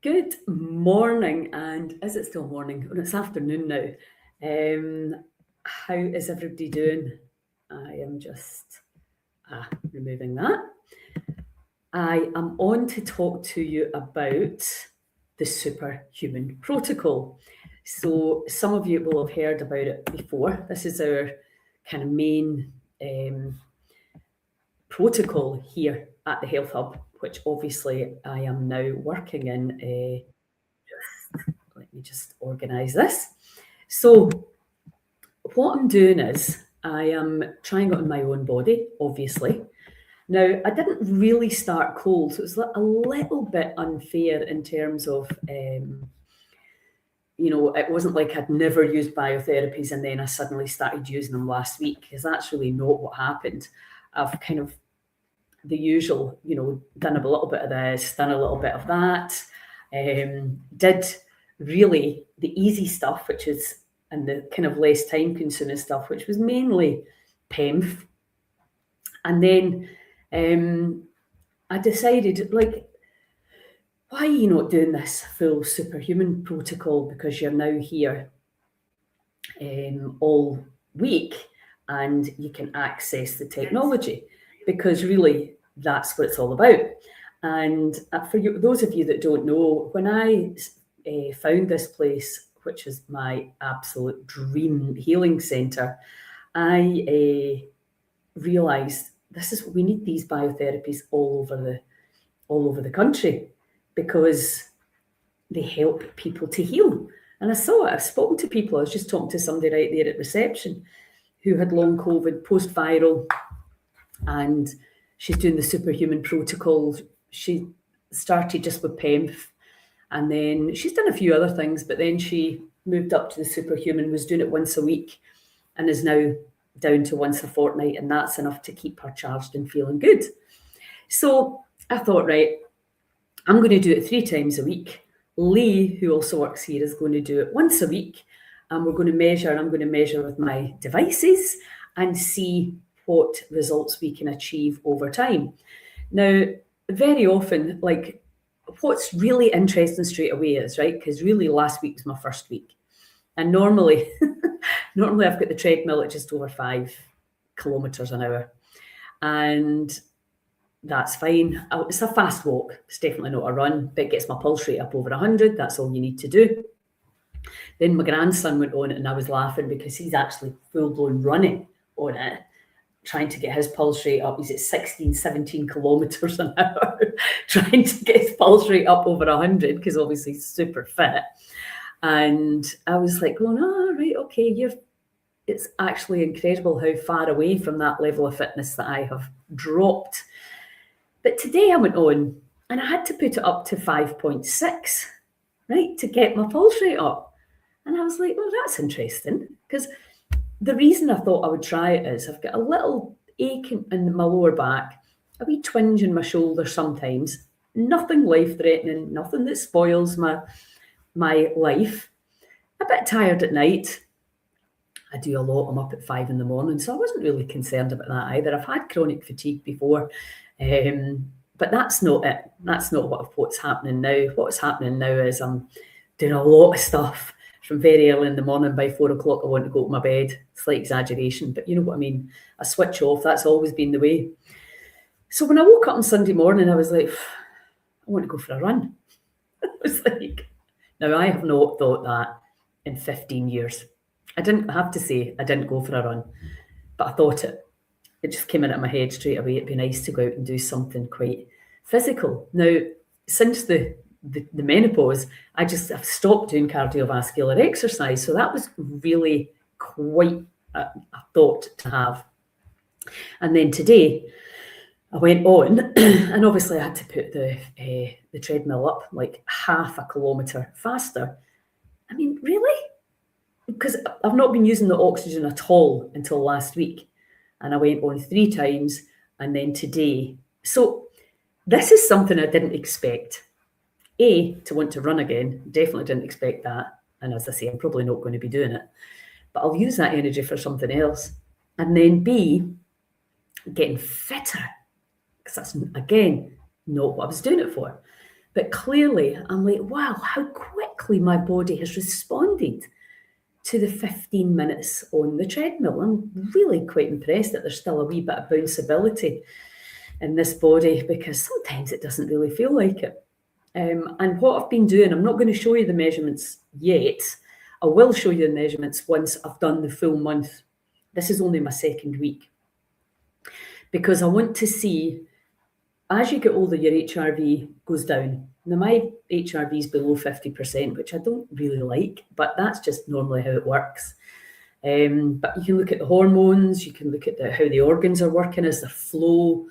Good morning, and is it still morning? Oh, it's afternoon now. How is everybody doing? I am just removing that. I am on to talk to you about the Superhuman Protocol. So some of you will have heard about it before. This is our kind of main protocol here at the Health Hub, which obviously I am now working in. Let me just organise this. So what I'm doing is I am trying it on my own body, obviously. Now, I didn't really start cold, so it's a little bit unfair in terms of, it wasn't like I'd never used biotherapies and then I suddenly started using them last week, because that's really not what happened. I've kind of the usual, done a little bit of this, done a little bit of that, did really the easy stuff, which is, and the kind of less time consuming stuff, which was mainly PEMF. And then I decided, why are you not doing this full Superhuman Protocol? Because you're now here all week and you can access the technology, because really that's what it's all about. And for those of you that don't know, when I found this place, which is my absolute dream healing centre, I realised we need these biotherapies all over the country, because they help people to heal. And I saw it. I've spoken to people. I was just talking to somebody right there at reception who had long COVID, post-viral, and she's doing the Superhuman Protocol. She started just with PEMF, and then she's done a few other things, but then she moved up to the Superhuman, was doing it once a week, and is now down to once a fortnight, and that's enough to keep her charged and feeling good. So I thought, right, I'm going to do it 3 times a week. Lee, who also works here, is going to do it once a week, and I'm going to measure with my devices and see what results we can achieve over time. Now, very often, what's really interesting straight away is, right, because really last week was my first week. And normally I've got the treadmill at just over 5 kilometres an hour. And that's fine. It's a fast walk. It's definitely not a run, but it gets my pulse rate up over 100. That's all you need to do. Then my grandson went on it, and I was laughing because he's actually full-blown running on it, trying to get his pulse rate up. He's at 16, 17 kilometres an hour, trying to get his pulse rate up over 100, because obviously he's super fit. And I was like, going, right, okay, it's actually incredible how far away from that level of fitness that I have dropped. But today I went on and I had to put it up to 5.6, right, to get my pulse rate up. And I was like, well, that's interesting, because the reason I thought I would try it is I've got a little ache in my lower back, a wee twinge in my shoulder sometimes, nothing life-threatening, nothing that spoils my life. A bit tired at night. I do a lot. I'm up at 5 in the morning, so I wasn't really concerned about that either. I've had chronic fatigue before, but that's not it. That's not what's happening now. What's happening now is I'm doing a lot of stuff from very early in the morning. By 4 o'clock, I want to go to my bed. Slight exaggeration, but you know what I mean. I switch off. That's always been the way. So when I woke up on Sunday morning, I was like, I want to go for a run. I was like, now I have not thought that in 15 years. I have to say, I didn't go for a run, but I thought it. It just came into my head straight away. It'd be nice to go out and do something quite physical. Now, since the menopause, I've stopped doing cardiovascular exercise. So that was really quite a thought to have. And then today I went on and obviously I had to put the treadmill up like half a kilometre faster. I mean, really? Because I've not been using the oxygen at all until last week. And I went on 3 times, and then today. So this is something I didn't expect. A, to want to run again. Definitely didn't expect that. And as I say, I'm probably not going to be doing it. But I'll use that energy for something else. And then B, getting fitter. Because that's, again, not what I was doing it for. But clearly, I'm like, wow, how quickly my body has responded to the 15 minutes on the treadmill. I'm really quite impressed that there's still a wee bit of bounceability in this body, because sometimes it doesn't really feel like it. And what I've been doing, I'm not going to show you the measurements yet. I will show you the measurements once I've done the full month. This is only my second week, because I want to see, as you get older, your HRV goes down. Now, my HRV is below 50%, which I don't really like, but that's just normally how it works. But you can look at the hormones, you can look at how the organs are working as their flow.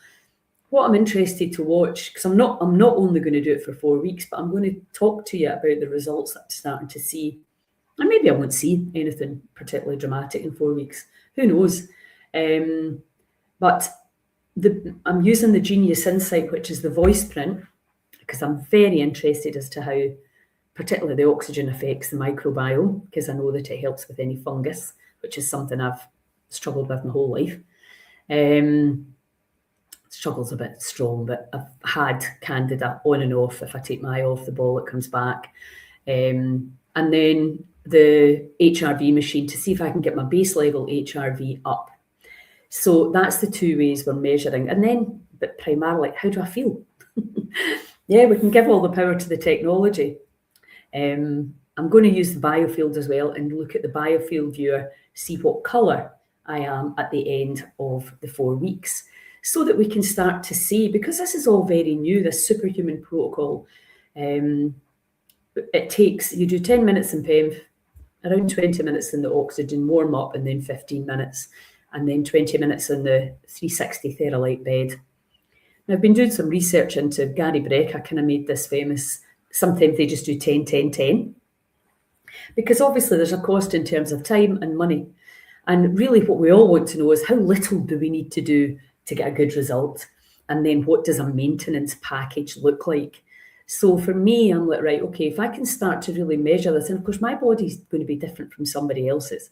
What I'm interested to watch, because I'm not only going to do it for 4 weeks, but I'm going to talk to you about the results that I'm starting to see. And maybe I won't see anything particularly dramatic in 4 weeks. Who knows? But I'm using the Genius Insight, which is the voice print, because I'm very interested as to how particularly the oxygen affects the microbiome, because I know that it helps with any fungus, which is something I've struggled with my whole life. Struggle's a bit strong, but I've had candida on and off. If I take my eye off the ball, it comes back. And then the HRV machine to see if I can get my base level HRV up. So that's the two ways we're measuring. And then, but primarily, how do I feel? Yeah, we can give all the power to the technology. I'm going to use the biofield as well and look at the biofield viewer, see what colour I am at the end of the 4 weeks, so that we can start to see, because this is all very new, this superhuman protocol. It takes, you do 10 minutes in PEMF, around 20 minutes in the oxygen, warm up, and then 15 minutes, and then 20 minutes in the 360 Theralite bed. Now, I've been doing some research into Gary Brecka, kind of made this famous. Sometimes they just do 10, 10, 10, because obviously there's a cost in terms of time and money. And really what we all want to know is, how little do we need to do to get a good result? And then what does a maintenance package look like? So for me, I'm like, right, okay, if I can start to really measure this, and of course my body's going to be different from somebody else's.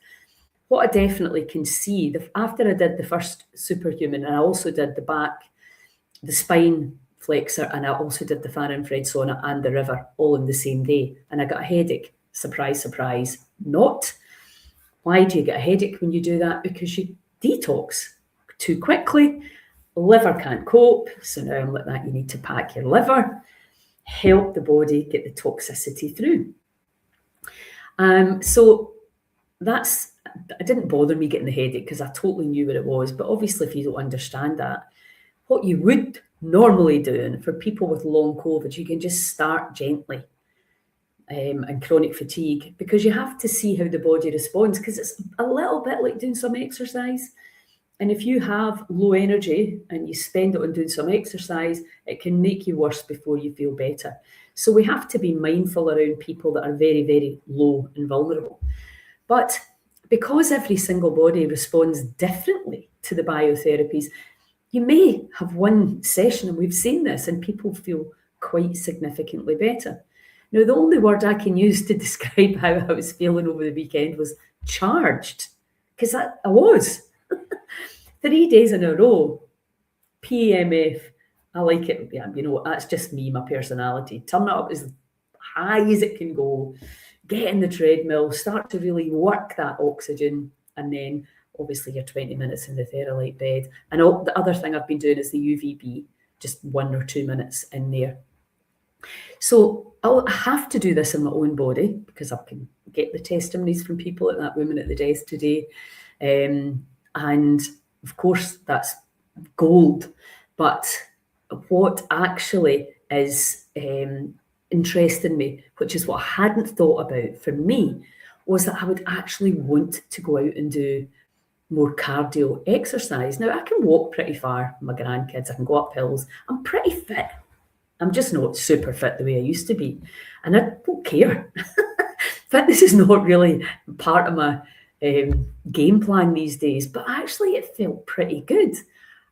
What I definitely can see, after I did the first superhuman, and I also did the back, the spine flexor, and I also did the far-infrared sauna and the river all in the same day, and I got a headache. Surprise, surprise, not. Why do you get a headache when you do that? Because you detox too quickly. Liver can't cope, so now I'm like that. You need to pack your liver, help the body get the toxicity through. So that's, it didn't bother me getting the headache because I totally knew what it was. But obviously, if you don't understand that, what you would normally do, and for people with long COVID, you can just start gently, and chronic fatigue, because you have to see how the body responds, because it's a little bit like doing some exercise. And if you have low energy and you spend it on doing some exercise, it can make you worse before you feel better. So we have to be mindful around people that are very, very low and vulnerable. But because every single body responds differently to the biotherapies, you may have one session, and we've seen this, and people feel quite significantly better. Now, the only word I can use to describe how I was feeling over the weekend was charged, because I was. 3 days in a row, PEMF, I like it. Yeah, you know, that's just me, my personality. Turn it up as high as it can go, get in the treadmill, start to really work that oxygen, and then obviously your 20 minutes in the Theralite bed. And the other thing I've been doing is the UVB, just 1 or 2 minutes in there. So I'll have to do this in my own body, because I can get the testimonies from people like that woman at the desk today. And of course, that's gold. But what actually is interesting me, which is what I hadn't thought about for me, was that I would actually want to go out and do more cardio exercise. Now, I can walk pretty far with my grandkids. I can go up hills. I'm pretty fit. I'm just not super fit the way I used to be. And I don't care. Fitness is not really part of my game plan these days, but actually it felt pretty good.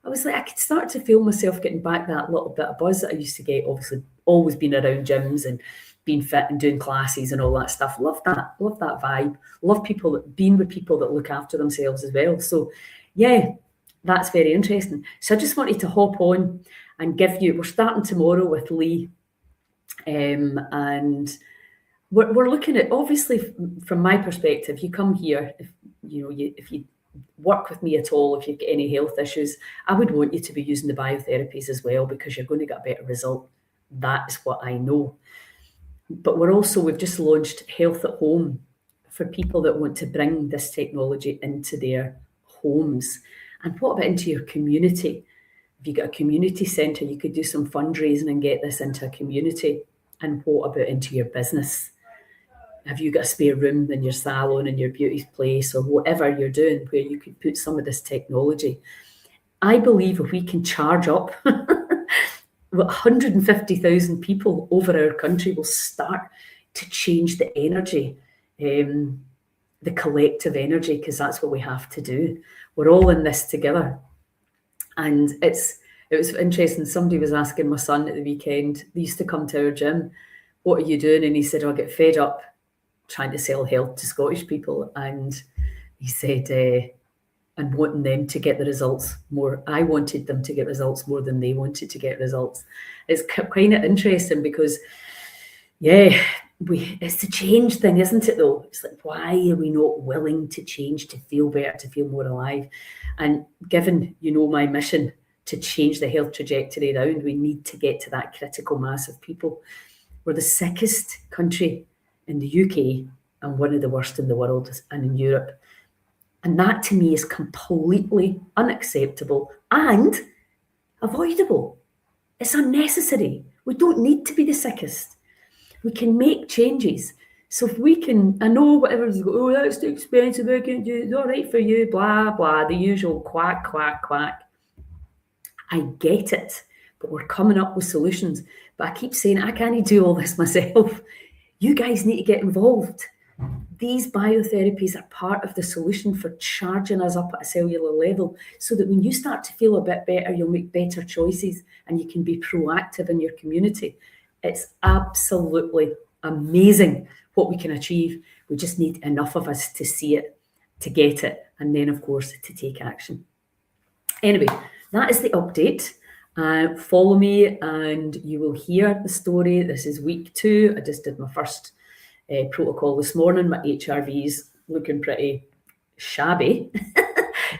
I was like, I could start to feel myself getting back that little bit of buzz that I used to get, obviously always being around gyms and being fit and doing classes and all that stuff. Love that vibe. Love being with people that look after themselves as well. So yeah, that's very interesting. So I just wanted to hop on and give you, we're starting tomorrow with Lee, And we're looking at, obviously, from my perspective, you come here, if you work with me at all, if you've got any health issues, I would want you to be using the biotherapies as well, because you're going to get a better result. That's what I know. But we've just launched Health at Home for people that want to bring this technology into their homes. And what about into your community? If you got a community centre, you could do some fundraising and get this into a community. And what about into your business? Have you got a spare room in your salon, in your beauty place, or whatever you're doing, where you could put some of this technology? I believe if we can charge up, 150,000 people over our country will start to change the energy, the collective energy, because that's what we have to do. We're all in this together. And it was interesting. Somebody was asking my son at the weekend, they used to come to our gym, what are you doing? And he said, I get fed up trying to sell health to Scottish people. And he said, and wanting them to get the results more. I wanted them to get results more than they wanted to get results. It's kind of interesting because, it's the change thing, isn't it, though? It's like, why are we not willing to change, to feel better, to feel more alive? And given, my mission to change the health trajectory around, we need to get to that critical mass of people. We're the sickest country in the UK and one of the worst in the world and in Europe. And that to me is completely unacceptable and avoidable. It's unnecessary. We don't need to be the sickest. We can make changes. So if we can, I know whatever's, that's too expensive, I can't do it, it's all right for you, blah, blah, the usual quack, quack, quack. I get it, but we're coming up with solutions. But I keep saying, I can't do all this myself. You guys need to get involved. These biotherapies are part of the solution for charging us up at a cellular level, so that when you start to feel a bit better, you'll make better choices and you can be proactive in your community. It's absolutely amazing what we can achieve. We just need enough of us to see it, to get it, and then, of course, to take action. Anyway, that is the update. Follow me and you will hear the story. This is week 2. I just did my first protocol this morning. My HRV's looking pretty shabby.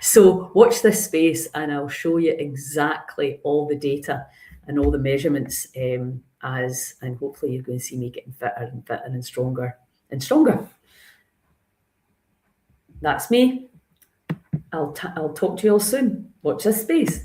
So watch this space and I'll show you exactly all the data and all the measurements and hopefully you're going to see me getting fitter and fitter and stronger and stronger. That's me. I'll talk to you all soon. Watch this space.